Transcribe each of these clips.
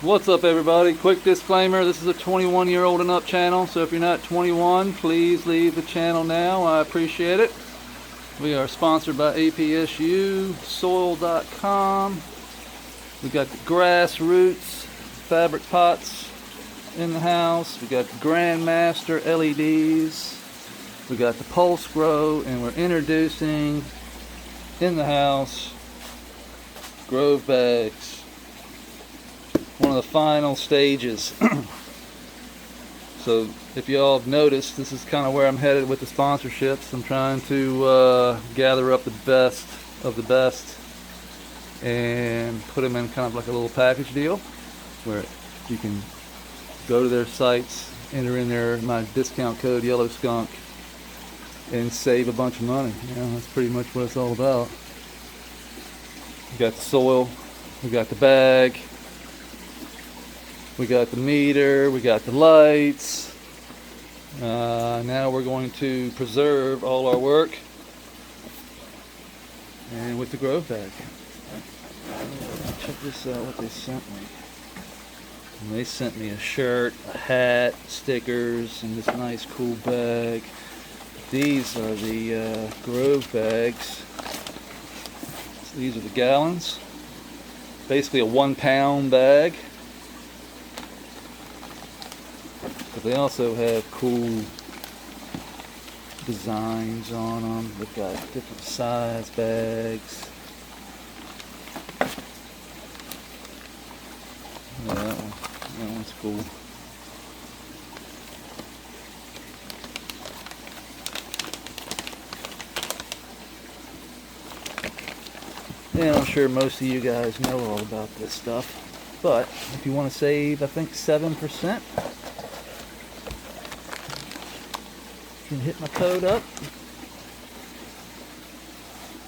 What's up, everybody? Quick disclaimer, this is a 21-year-old and up channel, so if you're not 21, please leave the channel now. I appreciate it. We are sponsored by APSU, soil.com. We got the Grassroots fabric pots in the house. We got the Grandmaster LEDs. We got the Pulse Grow, and we're introducing in the house Grove bags. One of the final stages. So if y'all have noticed, this is kind of where I'm headed with the sponsorships. I'm trying to gather up the best of the best and put them in kind of like a little package deal where you can go to their sites, enter in my discount code Yellow Skunk, and save a bunch of money. You know, that's pretty much what it's all about. We got the soil, we got the bag, we got the meter, we got the lights. Now we're going to preserve all our work and with the Grove bag. Check this out, what they sent me. And they sent me a shirt, a hat, stickers, and this nice cool bag. These are the Grove bags. So these are the gallons. Basically a 1 pound bag. But they also have cool designs on them. They've got different size bags. Yeah, that one's cool. And I'm sure most of you guys know all about this stuff. But if you want to save, I think 7%. Can hit my code up.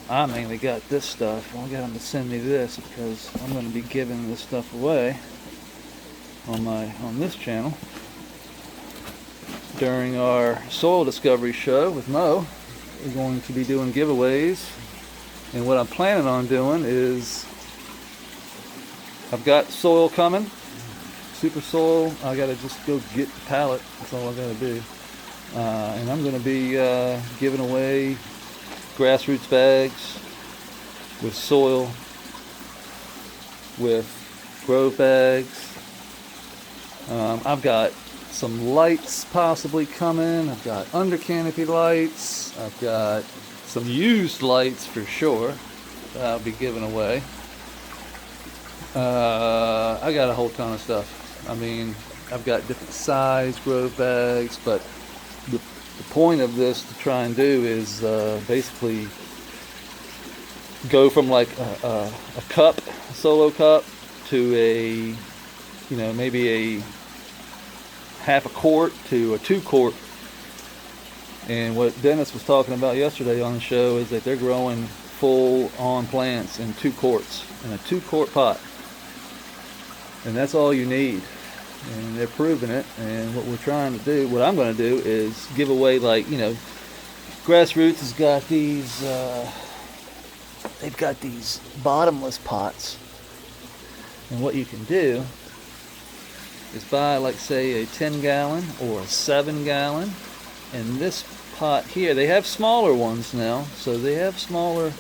I mainly got this stuff. I got them to send me this because I'm going to be giving this stuff away on this channel during our soil discovery show with Mo. We're going to be doing giveaways, and what I'm planning on doing is I've got soil coming, super soil. I got to just go get the pallet. That's all I got to do. And I'm going to be giving away Grassroots bags with soil, with Grove bags. I've got some lights possibly coming. I've got under canopy lights. I've got some used lights for sure that I'll be giving away. I got a whole ton of stuff. I mean, I've got different size Grove bags, but the point of this to try and do is basically go from like a cup, a solo cup, to a, maybe a half a quart to a 2 quart. And what Dennis was talking about yesterday on the show is that they're growing full on plants in 2 quarts, in a 2 quart pot. And that's all you need. And they're proving it. And what we're trying to do, what I'm going to do, is give away, like, Grassroots has got these, they've got these bottomless pots. And what you can do is buy, like, say, a 10 gallon or a 7 gallon. And this pot here, they have smaller ones now, so they have smaller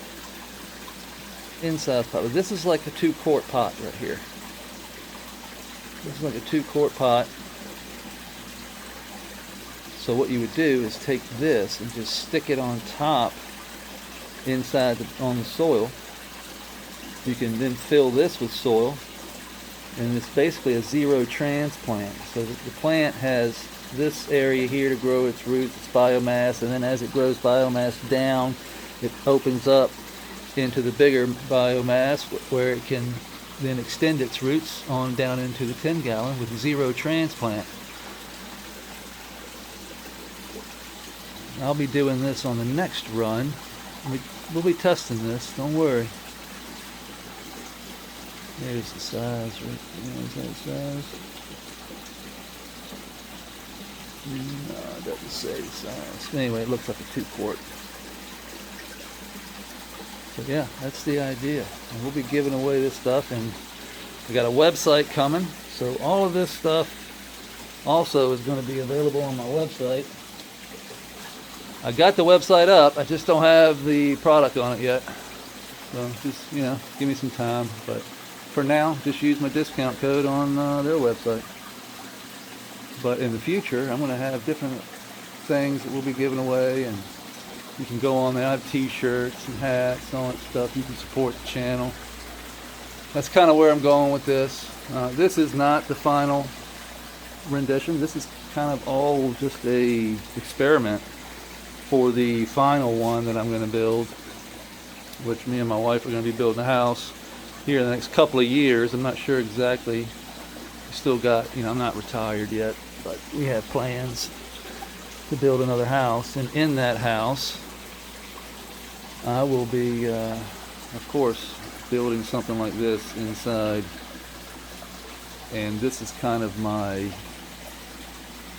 inside pot. But this is like a 2 quart pot right here. This is like a 2 quart pot. So what you would do is take this and just stick it on top inside on the soil. You can then fill this with soil, and it's basically a zero transplant. So the plant has this area here to grow its roots, its biomass, and then as it grows biomass down, it opens up into the bigger biomass where it can then extend its roots on down into the 10 gallon with zero transplant. I'll be doing this on the next run. We'll be testing this, don't worry. There's the size right there. Is that size? No, it doesn't say the size. Anyway, it looks like a 2 quart. So yeah, that's the idea. And we'll be giving away this stuff, and we got a website coming, So all of this stuff also is going to be available on my website. I got the website up, I just don't have the product on it yet. So just, give me some time. But for now, just use my discount code on their website. But in the future, I'm going to have different things that we'll be giving away, and you can go on there. I have t-shirts and hats and all that stuff. You can support the channel. That's kind of where I'm going with this. This is not the final rendition. This is kind of all just a experiment for the final one that I'm going to build, which me and my wife are going to be building a house here in the next couple of years. I'm not sure exactly. We still got, I'm not retired yet, but we have plans to build another house. And in that house, I will be, of course, building something like this inside. And this is kind of my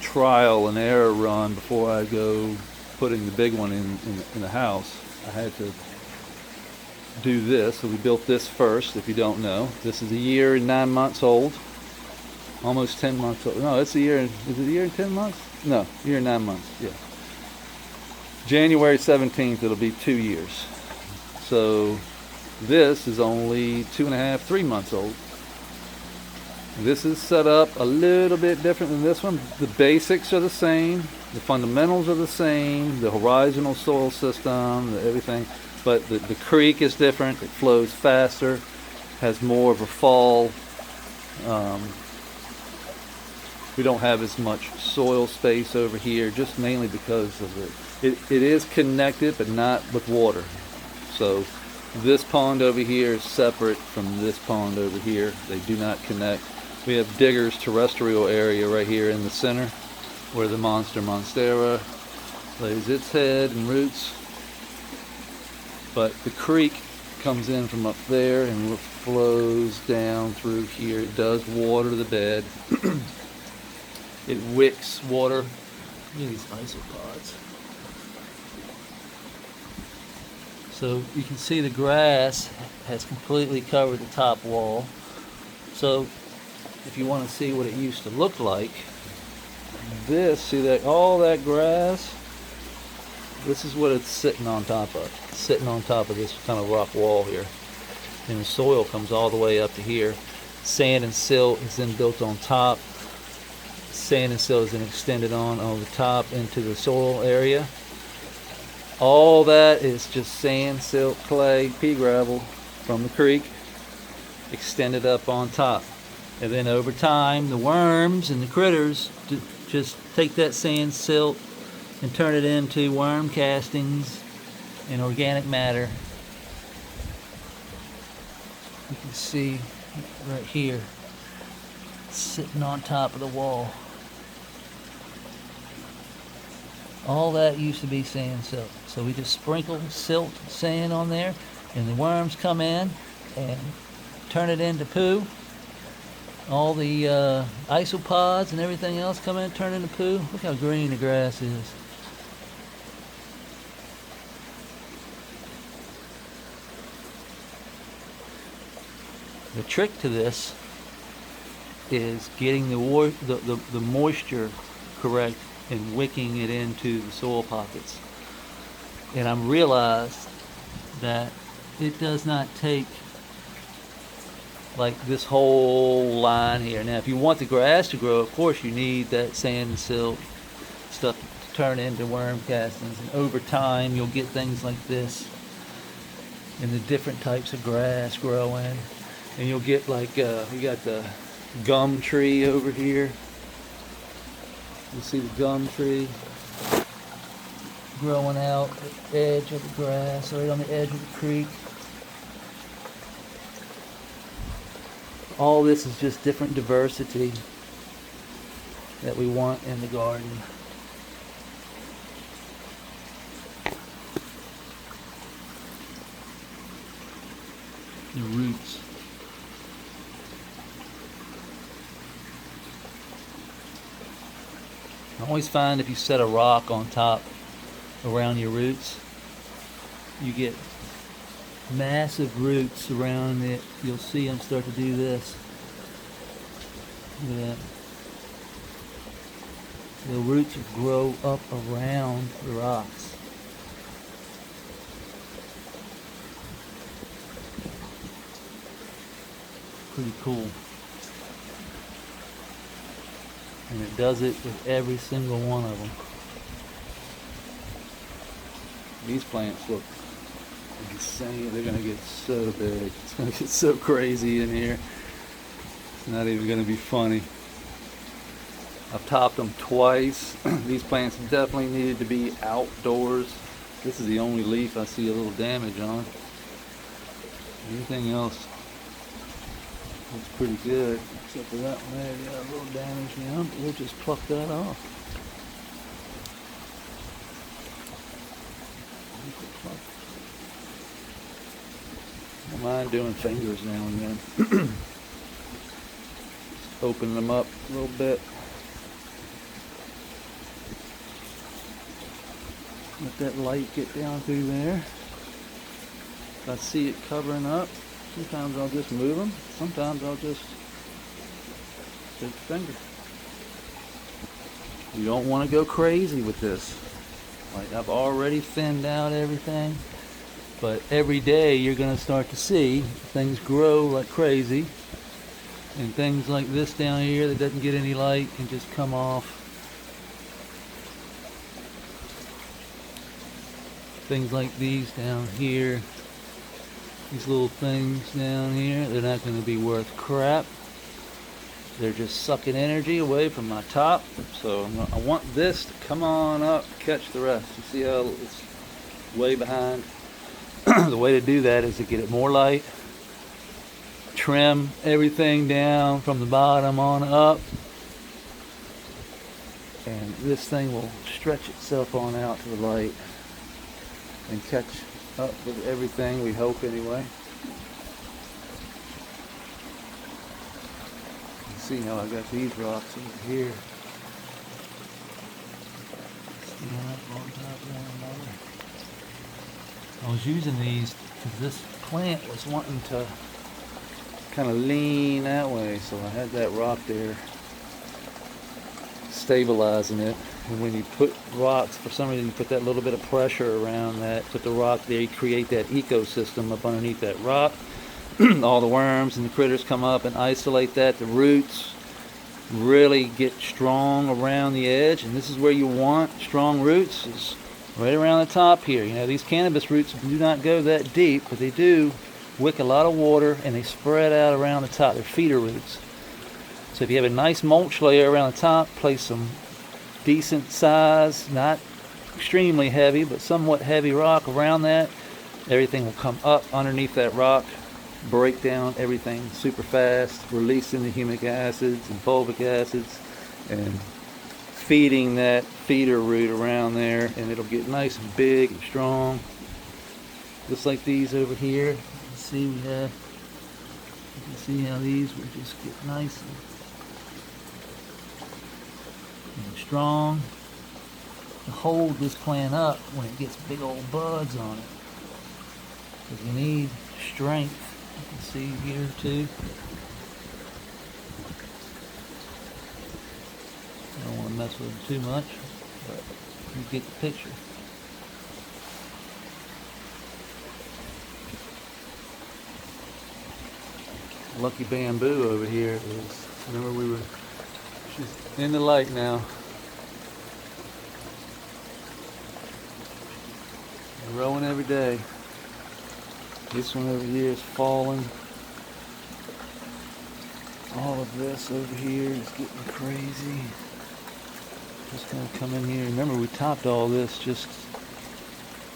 trial and error run before I go putting the big one in the house. I had to do this. So we built this first. If you don't know, this is 1 year and 9 months old, almost 10 months old. No, it's a year. Is it 1 year and 10 months? No, 1 year and 9 months. Yeah. January 17th, it'll be 2 years. So this is only 2.5, 3 months old. This is set up a little bit different than this one. The basics are the same. The fundamentals are the same. The horizontal soil system, everything. But the creek is different. It flows faster, has more of a fall. We don't have as much soil space over here, just mainly because of it is connected, but not with water. So this pond over here is separate from this pond over here. They do not connect. We have Digger's terrestrial area right here in the center, where the monstera lays its head and roots. But the creek comes in from up there and flows down through here. It does water the bed. It wicks water. Look at these isopods. So you can see the grass has completely covered the top wall. So if you want to see what it used to look like, see that all that grass, this is what it's sitting on top of. It's sitting on top of this kind of rock wall here. And the soil comes all the way up to here. Sand and silt is then built on top. Sand and silt is then extended on the top into the soil area. All that is just sand, silt, clay, pea gravel from the creek extended up on top. And then over time, the worms and the critters just take that sand, silt, and turn it into worm castings and organic matter. You can see right here, sitting on top of the wall. All that used to be sand, silt. So we just sprinkle silt, sand on there, and the worms come in and turn it into poo. All the isopods and everything else come in and turn into poo. Look how green the grass is. The trick to this is getting the moisture correct and wicking it into the soil pockets. And I've realized that it does not take like this whole line here. Now if you want the grass to grow, of course you need that sand and silt stuff to turn into worm castings, and over time you'll get things like this and the different types of grass growing, and you'll get like you got the gum tree over here. You see the gum tree growing out at the edge of the grass, right on the edge of the creek. All this is just different diversity that we want in the garden. The roots. I always find if you set a rock on top around your roots, you get massive roots around it. You'll see them start to do this. Look at that. The roots grow up around the rocks. Pretty cool. And it does it with every single one of them. These plants look insane. They're gonna get so big. It's gonna get so crazy in here. It's not even gonna be funny. I've topped them twice. These plants definitely needed to be outdoors. This is the only leaf I see a little damage on. Everything else looks pretty good, except for that one there. Got a little damage now, but we'll just pluck that off. I don't mind doing fingers now and then. Just open them up a little bit. Let that light get down through there. If I see it covering up, sometimes I'll just move them. Sometimes I'll just take the finger. You don't want to go crazy with this. Like, I've already thinned out everything, but every day you're going to start to see things grow like crazy, and things like this down here that doesn't get any light can just come off. Things like these down here, these little things down here, they're not going to be worth crap. They're just sucking energy away from my top. So I want this to come on up, catch the rest. You see how it's way behind? The way to do that is to get it more light, trim everything down from the bottom on up, and this thing will stretch itself on out to the light and catch up with everything, we hope anyway. You can see how I got these rocks over here. I was using these because this plant was wanting to kind of lean that way, so I had that rock there stabilizing it. And when you put rocks, for some reason you put that little bit of pressure around that, put the rock there, you create that ecosystem up underneath that rock. All the worms and the critters come up and isolate that. The roots really get strong around the edge, and this is where you want strong roots, is right around the top here. You know, these cannabis roots do not go that deep, but they do wick a lot of water, and they spread out around the top. They're feeder roots. So if you have a nice mulch layer around the top, place some decent size, not extremely heavy, but somewhat heavy rock around that, everything will come up underneath that rock, break down everything super fast, releasing the humic acids and fulvic acids, and feeding that feeder root around there, and it'll get nice and big and strong. Just like these over here. You can see how these will just get nice and strong to hold this plant up when it gets big old buds on it. Because you need strength. You can see here too. I don't want to mess with them too much, but you get the picture. Lucky bamboo over here is, remember she's in the light now. Growing every day. This one over here is falling. All of this over here is getting crazy. Just gonna come in here. Remember, we topped all this just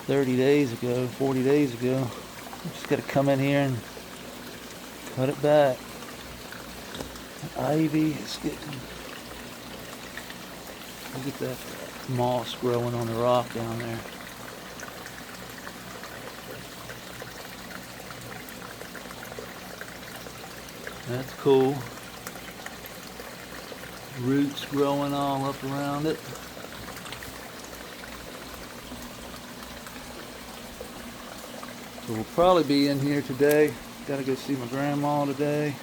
30 days ago, 40 days ago. Just gotta come in here and cut it back. The ivy is getting, look at that moss growing on the rock down there. That's cool. Roots growing all up around it. So we'll probably be in here today. Gotta go see my grandma today.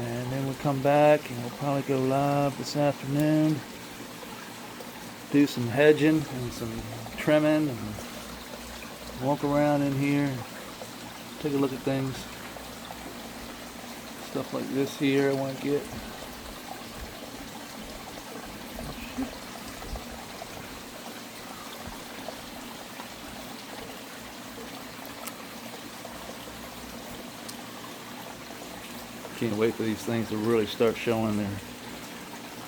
And then we'll come back and we'll probably go live this afternoon. Do some hedging and some trimming and walk around in here. Take a look at things. Stuff like this here I want to get. Can't wait for these things to really start showing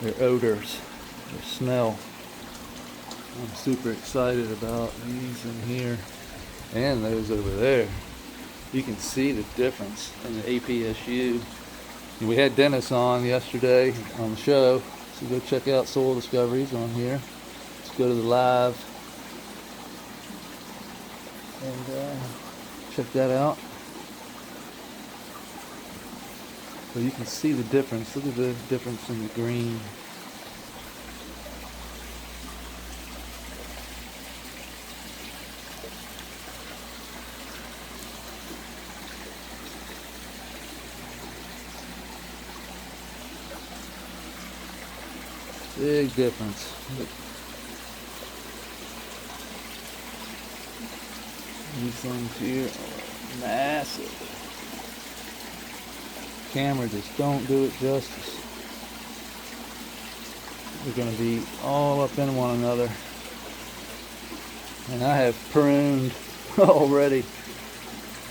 their odors, their smell. I'm super excited about these in here and those over there. You can see the difference in the APSU. And we had Dennis on yesterday on the show, so go check out Soil Discoveries on here. Let's go to the live and check that out. So you can see the difference. Look at the difference in the green. Big difference. Look. These things here are massive. Camera just don't do it justice. They're going to be all up in one another. And I have pruned already.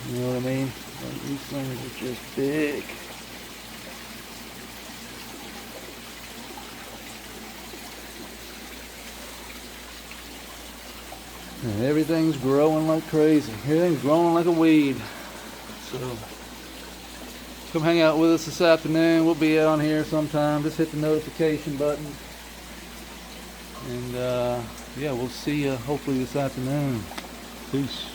You know what I mean? Like, these things are just big. And everything's growing like crazy. Everything's growing like a weed. So come hang out with us this afternoon. We'll be on here sometime. Just hit the notification button. And yeah, we'll see you hopefully this afternoon. Peace.